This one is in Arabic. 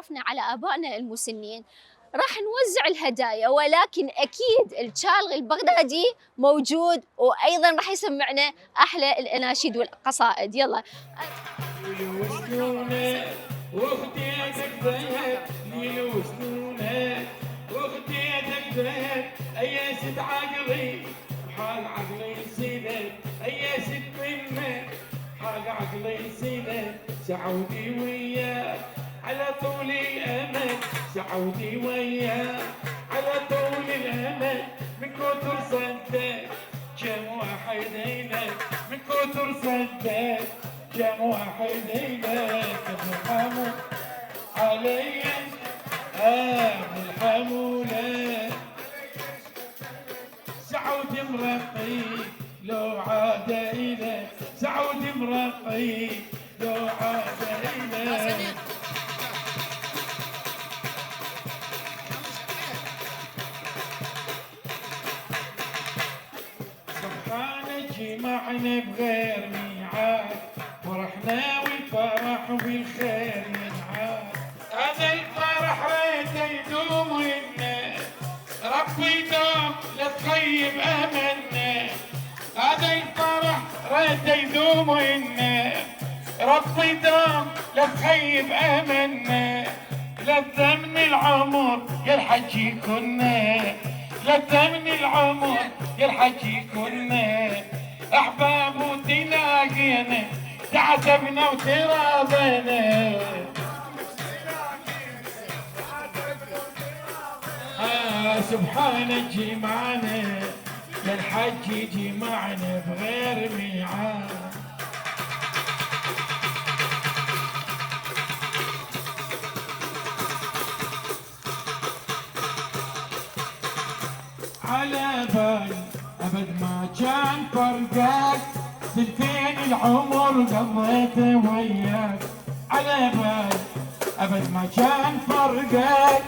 تعرفنا على آبائنا المسنين راح نوزع الهدايا، ولكن أكيد الشالغي البغدادي موجود وأيضا راح يسمعنا أحلى الأناشيد والقصائد. يلا أي ست عقلي حال عقلي سيدة، أي ست منك حال عقلي سيدة، سعودي وياك على طول الأمل، سعودي وياك على طول الأمل، من كتر صدق كم واحد إلك، من كتر صدق كم واحد إلك، ارحموا علي الحمولة. سعود مرقي لو عاد إلك، سعود مرقي لو عاد إلك. سبحانك جمعنا بغير ميعاد، فرحنا والفرح بالخير ينعاد، هذا الفرح ريته يدوم وينا، ربي دوم لا تخيب املنا، هذا الفرح ريته يدوم وينا، ربي دوم لا تخيب املنا، لذة من العمر يا الحجي كنا، لذة من العمر يا الحجي كنا، احباب وتلاقينا تعتبنا وتراضينا. سبحانك جمعنا يا الحج جمعنا بغير ميعاد. على بالي ابد ما كان فرقك، سنتين العمر قضيته وياك، على بالي ابد ما كان فرقك.